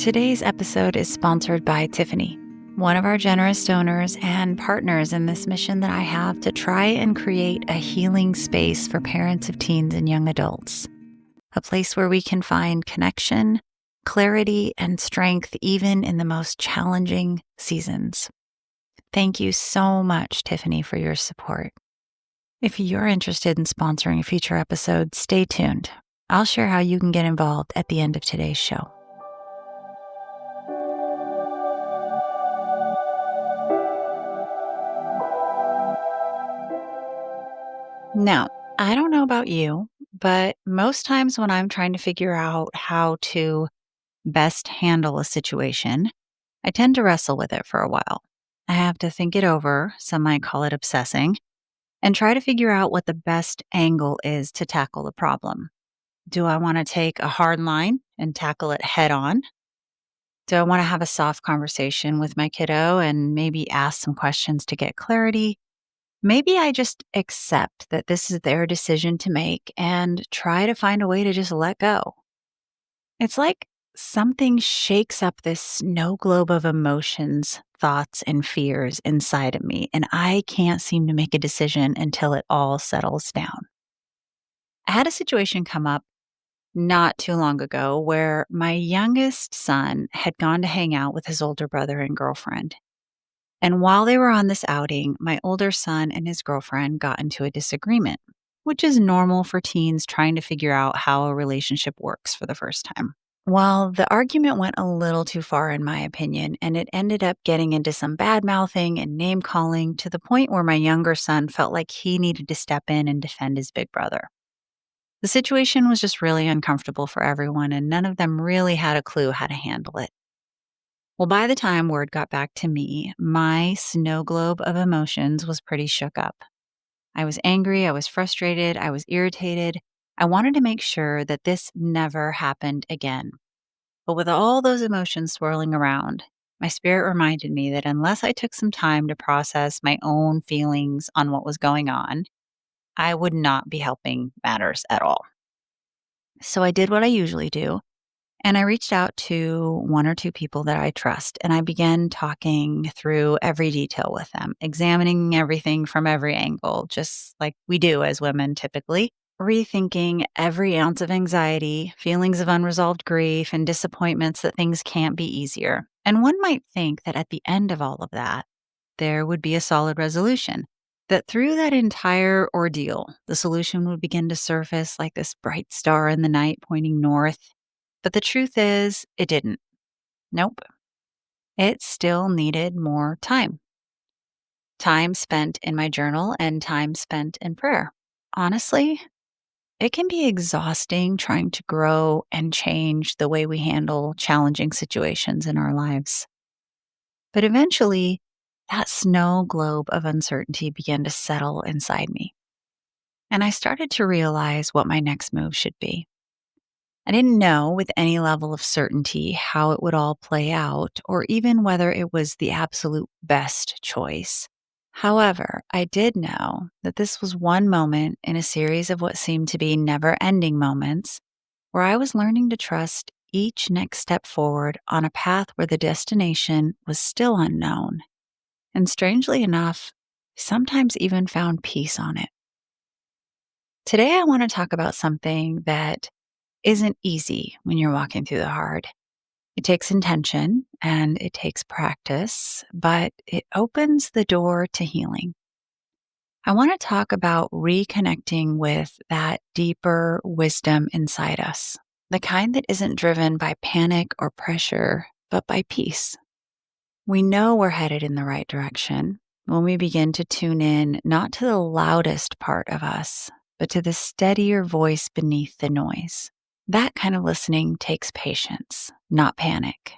Today's episode is sponsored by Tiffany, one of our generous donors and partners in this mission that I have to try and create a healing space for parents of teens and young adults. A place where we can find connection, clarity, and strength even in the most challenging seasons. Thank you so much, Tiffany, for your support. If you're interested in sponsoring a future episode, stay tuned. I'll share how you can get involved at the end of today's show. Now, I don't know about you, but most times when I'm trying to figure out how to best handle a situation, I tend to wrestle with it for a while. I have to think it over, some might call it obsessing, and try to figure out what the best angle is to tackle the problem. Do I want to take a hard line and tackle it head on? Do I want to have a soft conversation with my kiddo and maybe ask some questions to get clarity? Maybe I just accept that this is their decision to make and try to find a way to just let go. It's like something shakes up this snow globe of emotions, thoughts, and fears inside of me, and I can't seem to make a decision until it all settles down. I had a situation come up not too long ago where my youngest son had gone to hang out with his older brother and girlfriend. And while they were on this outing, my older son and his girlfriend got into a disagreement, which is normal for teens trying to figure out how a relationship works for the first time. Well, the argument went a little too far, in my opinion, and it ended up getting into some bad mouthing and name calling to the point where my younger son felt like he needed to step in and defend his big brother. The situation was just really uncomfortable for everyone, and none of them really had a clue how to handle it. Well, by the time word got back to me, my snow globe of emotions was pretty shook up. I was angry, I was frustrated, I was irritated. I wanted to make sure that this never happened again. But with all those emotions swirling around, my spirit reminded me that unless I took some time to process my own feelings on what was going on, I would not be helping matters at all. So I did what I usually do. And I reached out to one or two people that I trust, and I began talking through every detail with them, examining everything from every angle, just like we do as women typically, rethinking every ounce of anxiety, feelings of unresolved grief, and disappointments that things can't be easier. And one might think that at the end of all of that, there would be a solid resolution. That through that entire ordeal, the solution would begin to surface like this bright star in the night pointing north. But the truth is, it didn't. Nope. It still needed more time. Time spent in my journal and time spent in prayer. Honestly, it can be exhausting trying to grow and change the way we handle challenging situations in our lives. But eventually, that snow globe of uncertainty began to settle inside me. And I started to realize what my next move should be. I didn't know with any level of certainty how it would all play out or even whether it was the absolute best choice. However, I did know that this was one moment in a series of what seemed to be never ending moments where I was learning to trust each next step forward on a path where the destination was still unknown. And strangely enough, sometimes even found peace on it. Today, I want to talk about something that isn't easy when you're walking through the hard. It takes intention and it takes practice, but it opens the door to healing. I want to talk about reconnecting with that deeper wisdom inside us, the kind that isn't driven by panic or pressure, but by peace. We know we're headed in the right direction when we begin to tune in not to the loudest part of us, but to the steadier voice beneath the noise. That kind of listening takes patience, not panic.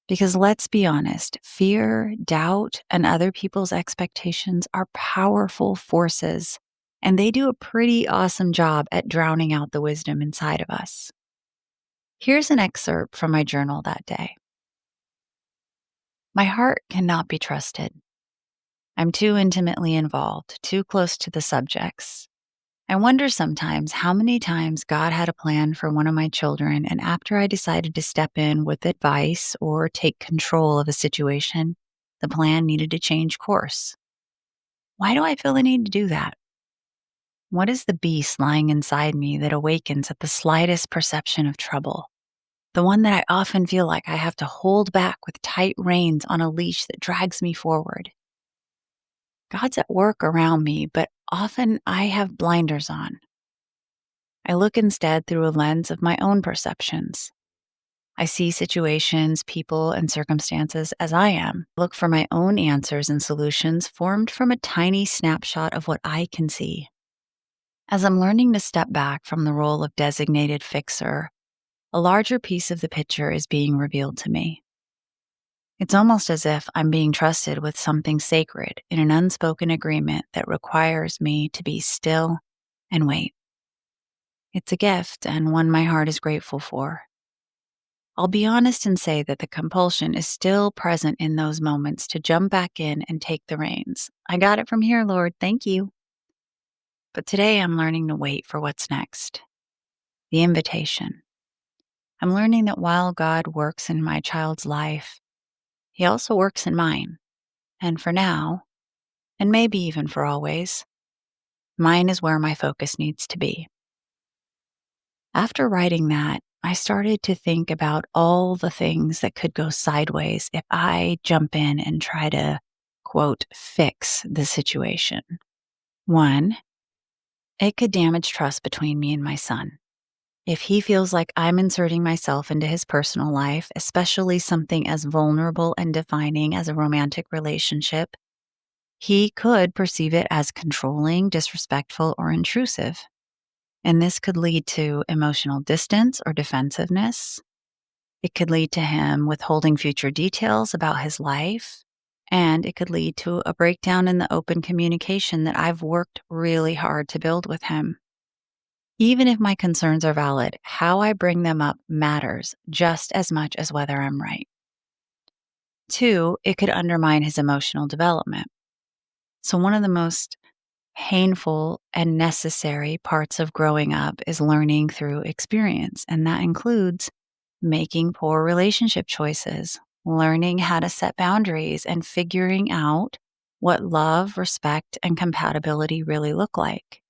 Because let's be honest, fear, doubt, and other people's expectations are powerful forces, and they do a pretty awesome job at drowning out the wisdom inside of us. Here's an excerpt from my journal that day. My heart cannot be trusted. I'm too intimately involved, too close to the subjects. I wonder sometimes how many times God had a plan for one of my children, and after I decided to step in with advice or take control of a situation, the plan needed to change course. Why do I feel the need to do that? What is the beast lying inside me that awakens at the slightest perception of trouble? The one that I often feel like I have to hold back with tight reins on a leash that drags me forward. God's at work around me, but often I have blinders on. I look instead through a lens of my own perceptions. I see situations, people, and circumstances as I am. Look for my own answers and solutions formed from a tiny snapshot of what I can see. As I'm learning to step back from the role of designated fixer, a larger piece of the picture is being revealed to me. It's almost as if I'm being trusted with something sacred in an unspoken agreement that requires me to be still and wait. It's a gift and one my heart is grateful for. I'll be honest and say that the compulsion is still present in those moments to jump back in and take the reins. I got it from here, Lord. Thank you. But today I'm learning to wait for what's next. The invitation. I'm learning that while God works in my child's life, He also works in mine. And for now, and maybe even for always, mine is where my focus needs to be. After writing that, I started to think about all the things that could go sideways if I jump in and try to, quote, fix the situation. One, it could damage trust between me and my son. If he feels like I'm inserting myself into his personal life, especially something as vulnerable and defining as a romantic relationship, he could perceive it as controlling, disrespectful, or intrusive. And this could lead to emotional distance or defensiveness. It could lead to him withholding future details about his life. And it could lead to a breakdown in the open communication that I've worked really hard to build with him. Even if my concerns are valid, how I bring them up matters just as much as whether I'm right. Two, it could undermine his emotional development. So, one of the most painful and necessary parts of growing up is learning through experience, and that includes making poor relationship choices, learning how to set boundaries, and figuring out what love, respect, and compatibility really look like.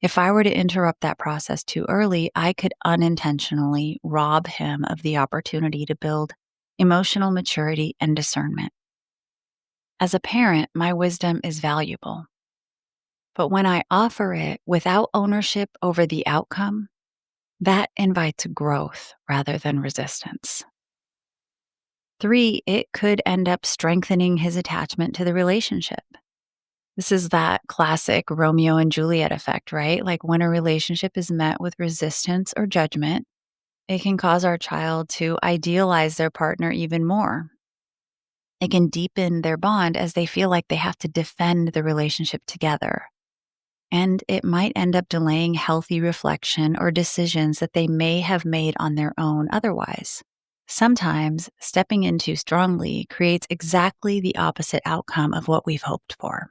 If I were to interrupt that process too early, I could unintentionally rob him of the opportunity to build emotional maturity and discernment. As a parent, my wisdom is valuable. But when I offer it without ownership over the outcome, that invites growth rather than resistance. Three, it could end up strengthening his attachment to the relationship. This is that classic Romeo and Juliet effect, right? Like when a relationship is met with resistance or judgment, it can cause our child to idealize their partner even more. It can deepen their bond as they feel like they have to defend the relationship together. And it might end up delaying healthy reflection or decisions that they may have made on their own otherwise. Sometimes stepping in too strongly creates exactly the opposite outcome of what we've hoped for.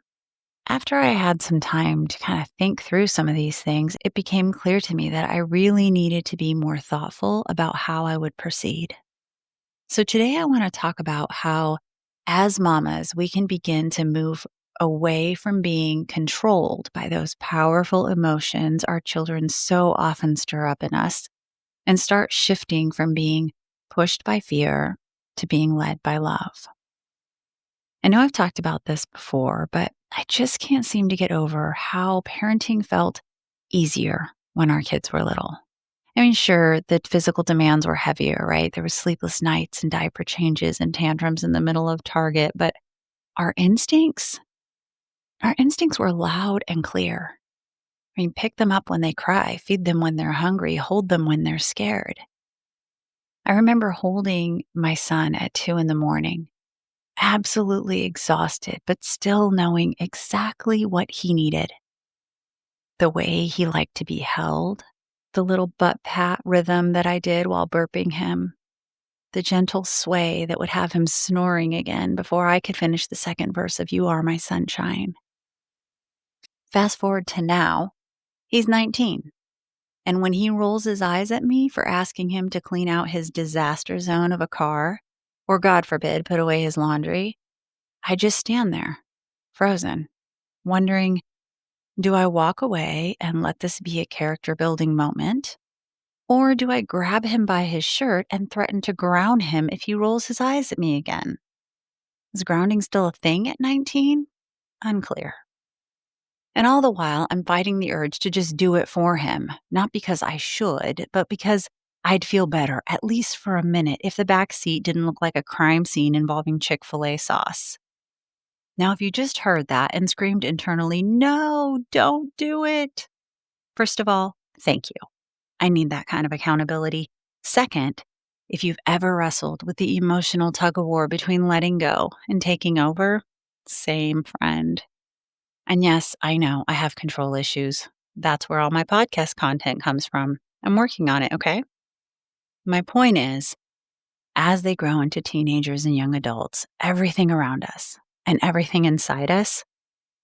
After I had some time to kind of think through some of these things, it became clear to me that I really needed to be more thoughtful about how I would proceed. So today I want to talk about how, as mamas, we can begin to move away from being controlled by those powerful emotions our children so often stir up in us and start shifting from being pushed by fear to being led by love. I know I've talked about this before, but I just can't seem to get over how parenting felt easier when our kids were little. I mean, sure, the physical demands were heavier, right? There were sleepless nights and diaper changes and tantrums in the middle of Target, but our instincts, our instincts were loud and clear. I mean, pick them up when they cry, feed them when they're hungry, hold them when they're scared. I remember holding my son at 2 a.m, absolutely exhausted, but still knowing exactly what he needed. The way he liked to be held, the little butt pat rhythm that I did while burping him, the gentle sway that would have him snoring again before I could finish the second verse of You Are My Sunshine. Fast forward to now, He's 19. And when he rolls his eyes at me for asking him to clean out his disaster zone of a car, or God forbid, put away his laundry, I just stand there, frozen, wondering, do I walk away and let this be a character building moment? Or do I grab him by his shirt and threaten to ground him if he rolls his eyes at me again? Is grounding still a thing at 19? Unclear. And all the while, I'm fighting the urge to just do it for him, not because I should, but because I'd feel better, at least for a minute, if the back seat didn't look like a crime scene involving Chick-fil-A sauce. Now, if you just heard that and screamed internally, no, don't do it. First of all, thank you. I need that kind of accountability. Second, if you've ever wrestled with the emotional tug of war between letting go and taking over, same friend. And yes, I know I have control issues. That's where all my podcast content comes from. I'm working on it, okay? My point is, as they grow into teenagers and young adults, everything around us and everything inside us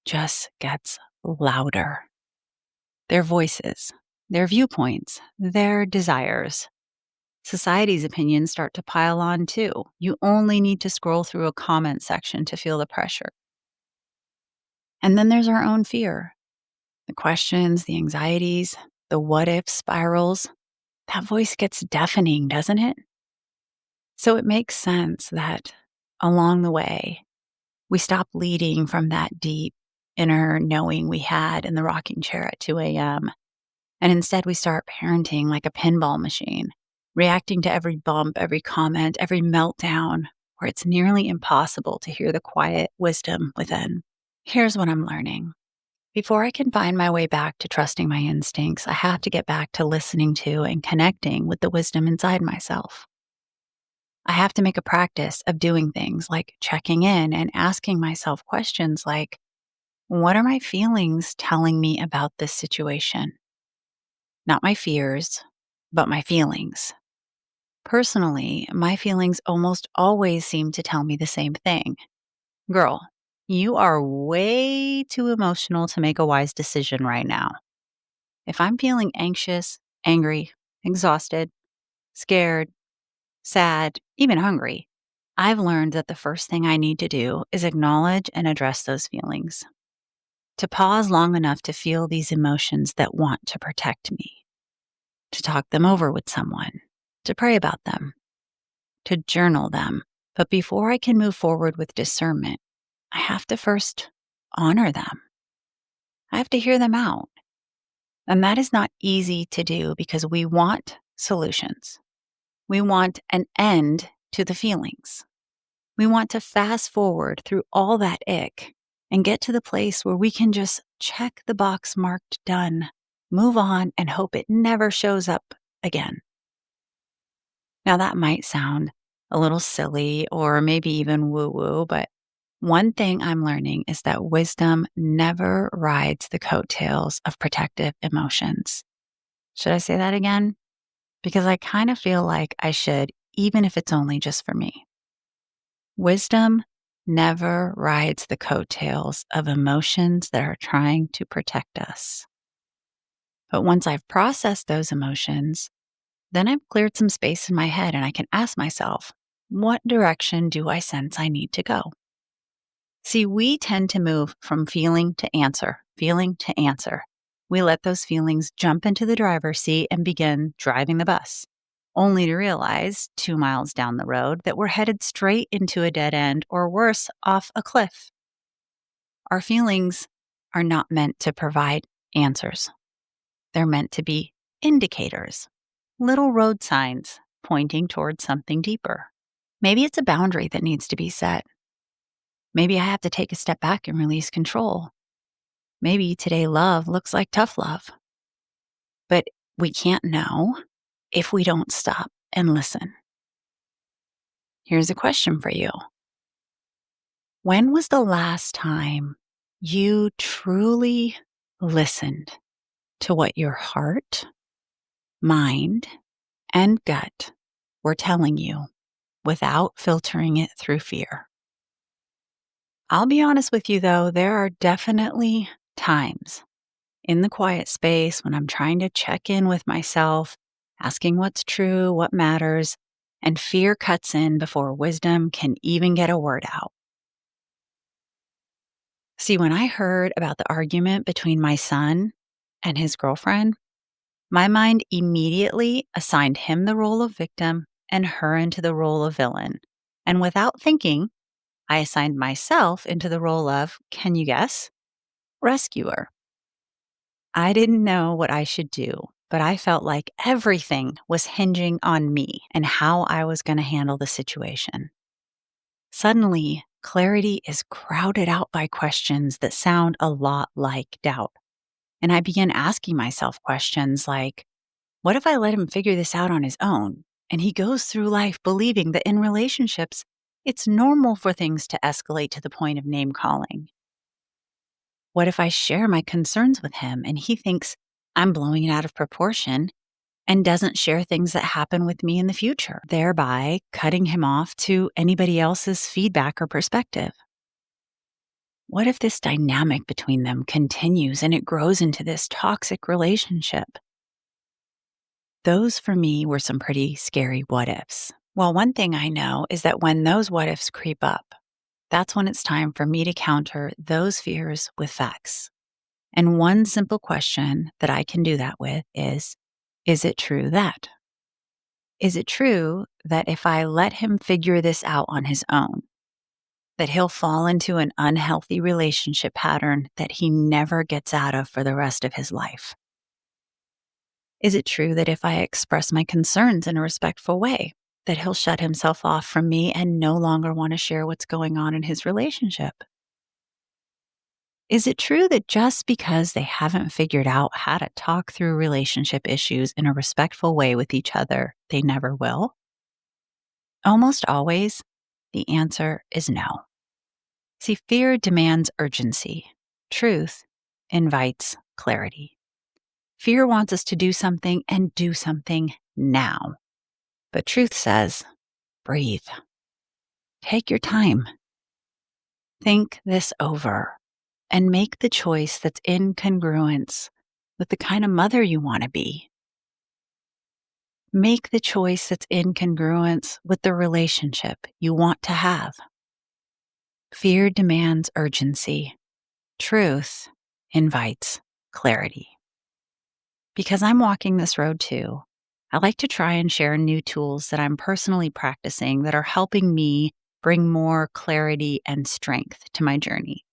just gets louder. Their voices, their viewpoints, their desires. Society's opinions start to pile on too. You only need to scroll through a comment section to feel the pressure. And then there's our own fear. The questions, the anxieties, the what if spirals. That voice gets deafening, doesn't it? So it makes sense that along the way, we stop leading from that deep inner knowing we had in the rocking chair at 2 a.m. And instead we start parenting like a pinball machine, reacting to every bump, every comment, every meltdown, where it's nearly impossible to hear the quiet wisdom within. Here's what I'm learning. Before I can find my way back to trusting my instincts, I have to get back to listening to and connecting with the wisdom inside myself. I have to make a practice of doing things like checking in and asking myself questions like, what are my feelings telling me about this situation? Not my fears, but my feelings. Personally, my feelings almost always seem to tell me the same thing. Girl, you are way too emotional to make a wise decision right now. If I'm feeling anxious, angry, exhausted, scared, sad, even hungry, I've learned that the first thing I need to do is acknowledge and address those feelings. To pause long enough to feel these emotions that want to protect me. To talk them over with someone. To pray about them. To journal them. But before I can move forward with discernment, I have to first honor them. I have to hear them out. And that is not easy to do because we want solutions. We want an end to the feelings. We want to fast forward through all that ick and get to the place where we can just check the box marked done, move on, and hope it never shows up again. Now, that might sound a little silly or maybe even woo-woo, but one thing I'm learning is that wisdom never rides the coattails of protective emotions. Should I say that again? Because I kind of feel like I should, even if it's only just for me. Wisdom never rides the coattails of emotions that are trying to protect us. But once I've processed those emotions, then I've cleared some space in my head and I can ask myself, what direction do I sense I need to go? See, we tend to move from feeling to answer, feeling to answer. We let those feelings jump into the driver's seat and begin driving the bus, only to realize 2 miles down the road that we're headed straight into a dead end or worse, off a cliff. Our feelings are not meant to provide answers. They're meant to be indicators, little road signs pointing towards something deeper. Maybe it's a boundary that needs to be set. Maybe I have to take a step back and release control. Maybe today love looks like tough love. But we can't know if we don't stop and listen. Here's a question for you. When was the last time you truly listened to what your heart, mind, and gut were telling you without filtering it through fear? I'll be honest with you though, there are definitely times in the quiet space when I'm trying to check in with myself, asking what's true, what matters, and fear cuts in before wisdom can even get a word out. See, when I heard about the argument between my son and his girlfriend, my mind immediately assigned him the role of victim and her into the role of villain. And without thinking, I assigned myself into the role of, can you guess? Rescuer. I didn't know what I should do, but I felt like everything was hinging on me and how I was going to handle the situation. Suddenly, clarity is crowded out by questions that sound a lot like doubt. And I began asking myself questions like, what if I let him figure this out on his own? And he goes through life believing that in relationships, it's normal for things to escalate to the point of name calling. What if I share my concerns with him and he thinks I'm blowing it out of proportion and doesn't share things that happen with me in the future, thereby cutting him off to anybody else's feedback or perspective? What if this dynamic between them continues and it grows into this toxic relationship? Those for me were some pretty scary what ifs. Well, one thing I know is that when those what ifs creep up, that's when it's time for me to counter those fears with facts. And one simple question that I can do that with is it true that? Is it true that if I let him figure this out on his own, that he'll fall into an unhealthy relationship pattern that he never gets out of for the rest of his life? Is it true that if I express my concerns in a respectful way, that he'll shut himself off from me and no longer want to share what's going on in his relationship? Is it true that just because they haven't figured out how to talk through relationship issues in a respectful way with each other, they never will? Almost always, the answer is no. See, fear demands urgency. Truth invites clarity. Fear wants us to do something and do something now. But truth says, breathe. Take your time. Think this over and make the choice that's in congruence with the kind of mother you want to be. Make the choice that's in congruence with the relationship you want to have. Fear demands urgency. Truth invites clarity. Because I'm walking this road too, I like to try and share new tools that I'm personally practicing that are helping me bring more clarity and strength to my journey.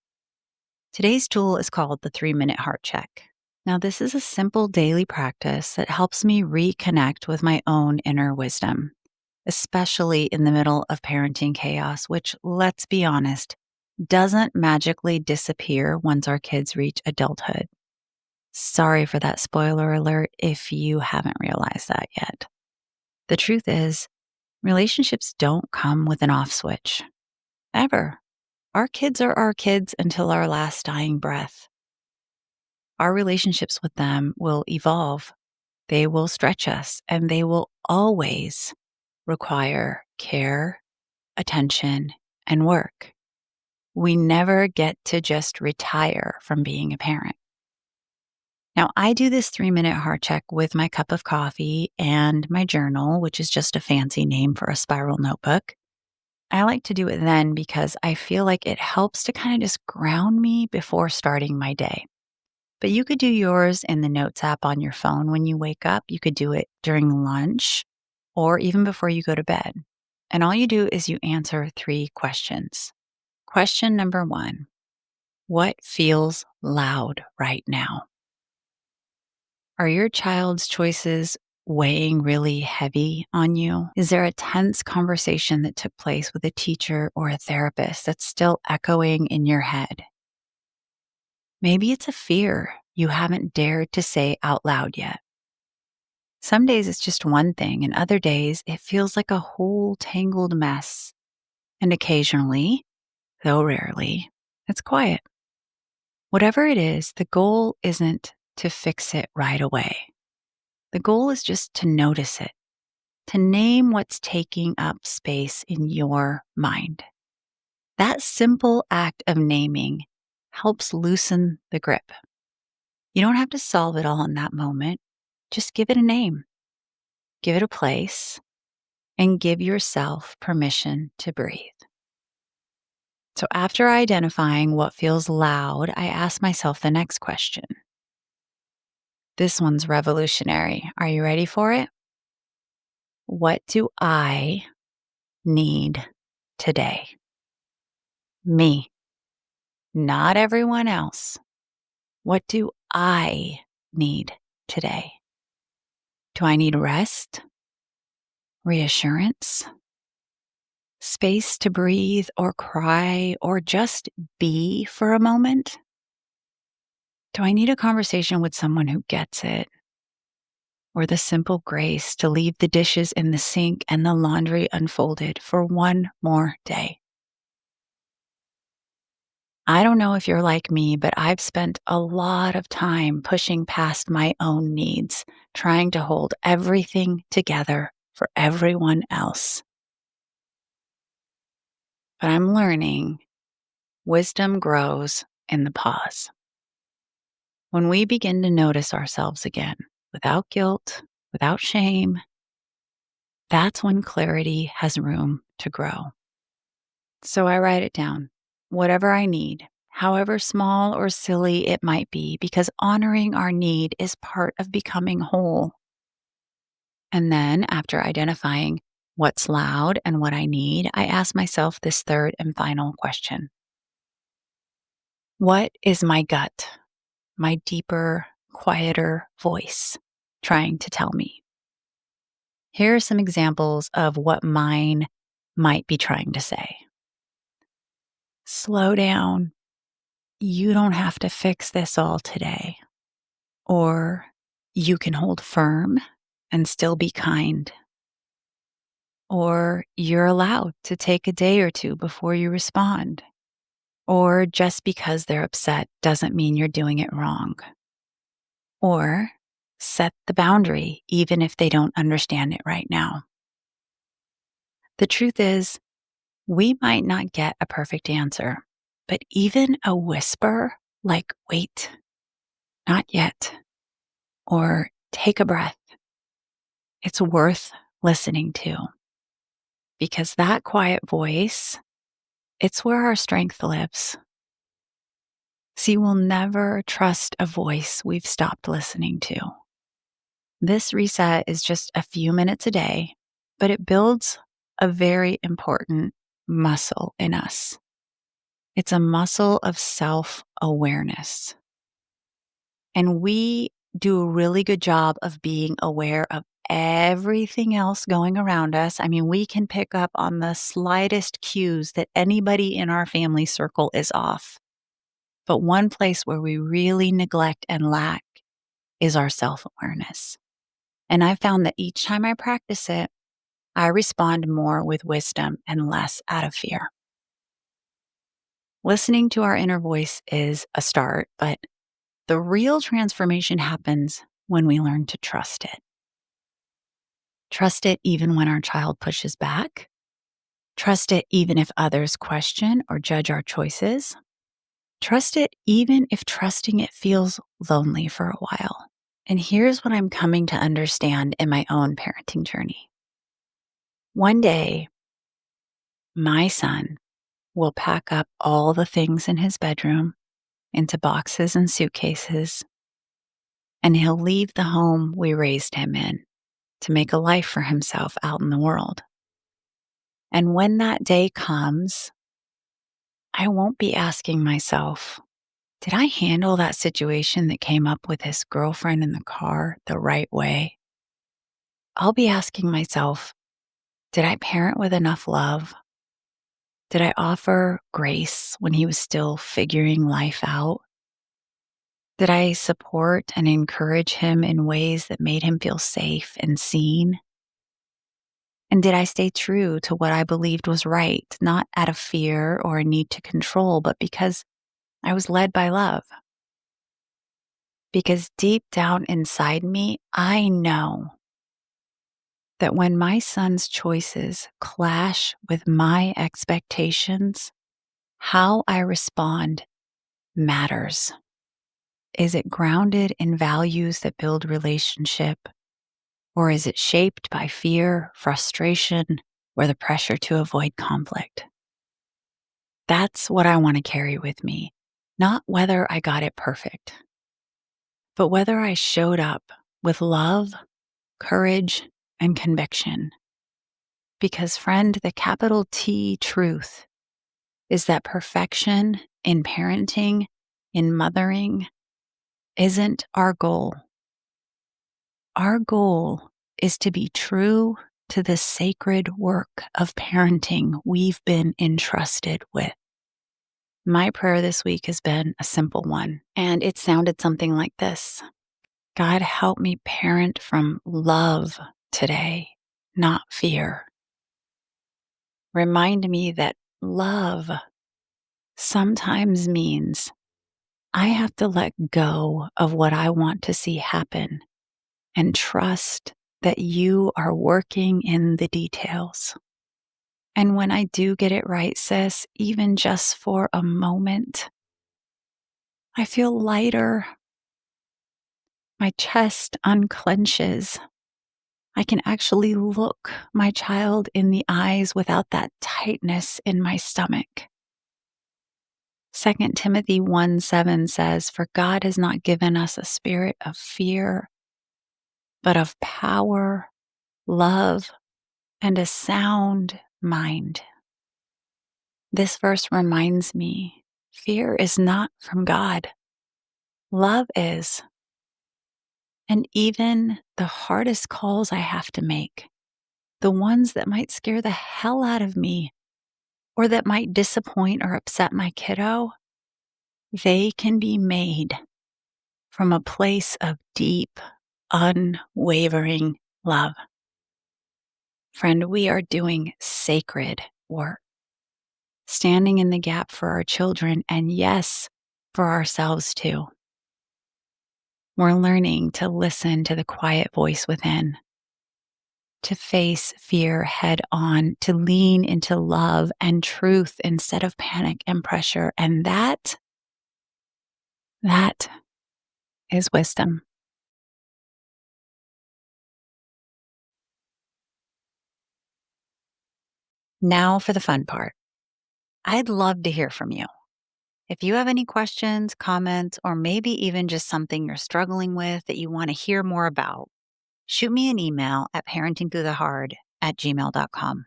Today's tool is called the 3-minute heart check. Now, this is a simple daily practice that helps me reconnect with my own inner wisdom, especially in the middle of parenting chaos, which, let's be honest, doesn't magically disappear once our kids reach adulthood. Sorry for that spoiler alert if you haven't realized that yet. The truth is, relationships don't come with an off switch. Ever. Our kids are our kids until our last dying breath. Our relationships with them will evolve. They will stretch us, and they will always require care, attention, and work. We never get to just retire from being a parent. Now, I do this 3-minute heart check with my cup of coffee and my journal, which is just a fancy name for a spiral notebook. I like to do it then because I feel like it helps to kind of just ground me before starting my day. But you could do yours in the Notes app on your phone when you wake up. You could do it during lunch or even before you go to bed. And all you do is you answer 3 questions. Question number 1, what feels loud right now? Are your child's choices weighing really heavy on you? Is there a tense conversation that took place with a teacher or a therapist that's still echoing in your head? Maybe it's a fear you haven't dared to say out loud yet. Some days it's just one thing, and other days it feels like a whole tangled mess. And occasionally, though rarely, it's quiet. Whatever it is, the goal isn't to fix it right away. The goal is just to notice it, to name what's taking up space in your mind. That simple act of naming helps loosen the grip. You don't have to solve it all in that moment. Just give it a name, give it a place, and give yourself permission to breathe. So, after identifying what feels loud, I ask myself the next question. This one's revolutionary. Are you ready for it? What do I need today? Me, not everyone else. What do I need today? Do I need rest, reassurance, space to breathe or cry or just be for a moment? Do I need a conversation with someone who gets it? Or the simple grace to leave the dishes in the sink and the laundry unfolded for one more day? I don't know if you're like me, but I've spent a lot of time pushing past my own needs, trying to hold everything together for everyone else. But I'm learning wisdom grows in the pause. When we begin to notice ourselves again, without guilt, without shame, that's when clarity has room to grow. So I write it down, whatever I need, however small or silly it might be, because honoring our need is part of becoming whole. And then, after identifying what's loud and what I need, I ask myself this third and final question. What is my gut, my deeper, quieter voice trying to tell me? Here are some examples of what mine might be trying to say. Slow down. You don't have to fix this all today. Or you can hold firm and still be kind. Or you're allowed to take a day or two before you respond. Or just because they're upset doesn't mean you're doing it wrong. Or set the boundary even if they don't understand it right now. The truth is, we might not get a perfect answer, but even a whisper like, wait, not yet, or take a breath, it's worth listening to. Because that quiet voice, it's where our strength lives. See, we'll never trust a voice we've stopped listening to. This reset is just a few minutes a day, but it builds a very important muscle in us. It's a muscle of self-awareness. And we do a really good job of being aware of everything else going around us. I mean, we can pick up on the slightest cues that anybody in our family circle is off. But one place where we really neglect and lack is our self-awareness. And I found that each time I practice it, I respond more with wisdom and less out of fear. Listening to our inner voice is a start, but the real transformation happens when we learn to trust it. Trust it even when our child pushes back. Trust it even if others question or judge our choices. Trust it even if trusting it feels lonely for a while. And here's what I'm coming to understand in my own parenting journey. One day, my son will pack up all the things in his bedroom into boxes and suitcases, and he'll leave the home we raised him in to make a life for himself out in the world. And when that day comes, I won't be asking myself, did I handle that situation that came up with his girlfriend in the car the right way? I'll be asking myself, did I parent with enough love? Did I offer grace when he was still figuring life out? Did I support and encourage him in ways that made him feel safe and seen? And did I stay true to what I believed was right, not out of fear or a need to control, but because I was led by love? Because deep down inside me, I know that when my son's choices clash with my expectations, how I respond matters. Is it grounded in values that build relationship? Or is it shaped by fear, frustration, or the pressure to avoid conflict? That's what I want to carry with me. Not whether I got it perfect, but whether I showed up with love, courage, and conviction. Because, friend, the capital T truth is that perfection in parenting, in mothering, isn't our goal. Our goal is to be true to the sacred work of parenting we've been entrusted with. My prayer this week has been a simple one, and it sounded something like this: God, help me parent from love today, not fear. Remind me that love sometimes means I have to let go of what I want to see happen and trust that you are working in the details. And when I do get it right, sis, even just for a moment, I feel lighter. My chest unclenches. I can actually look my child in the eyes without that tightness in my stomach. 2 Timothy 1:7 says, "For God has not given us a spirit of fear, but of power, love, and a sound mind." This verse reminds me, fear is not from God. Love is. And even the hardest calls I have to make, the ones that might scare the hell out of me or that might disappoint or upset my kiddo, they can be made from a place of deep, unwavering love. Friend, we are doing sacred work, standing in the gap for our children, and yes, for ourselves too. We're learning to listen to the quiet voice within, to face fear head on, to lean into love and truth instead of panic and pressure. And that is wisdom. Now for the fun part. I'd love to hear from you. If you have any questions, comments, or maybe even just something you're struggling with that you want to hear more about, shoot me an email at parentingthroughthehard@gmail.com.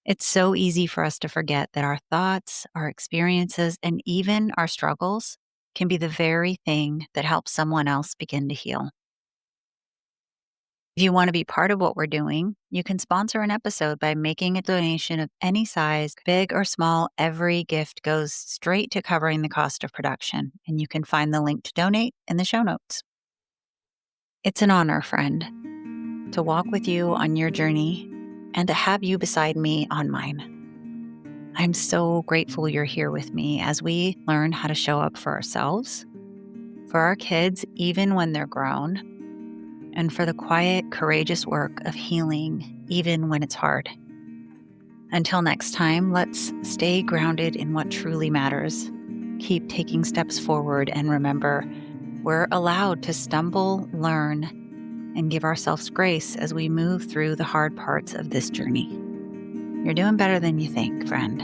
It's so easy for us to forget that our thoughts, our experiences, and even our struggles can be the very thing that helps someone else begin to heal. If you want to be part of what we're doing, you can sponsor an episode by making a donation of any size, big or small. Every gift goes straight to covering the cost of production, and you can find the link to donate in the show notes. It's an honor, friend, to walk with you on your journey and to have you beside me on mine. I'm so grateful you're here with me as we learn how to show up for ourselves, for our kids, even when they're grown, and for the quiet, courageous work of healing, even when it's hard. Until next time, let's stay grounded in what truly matters. Keep taking steps forward, and remember, we're allowed to stumble, learn, and give ourselves grace as we move through the hard parts of this journey. You're doing better than you think, friend.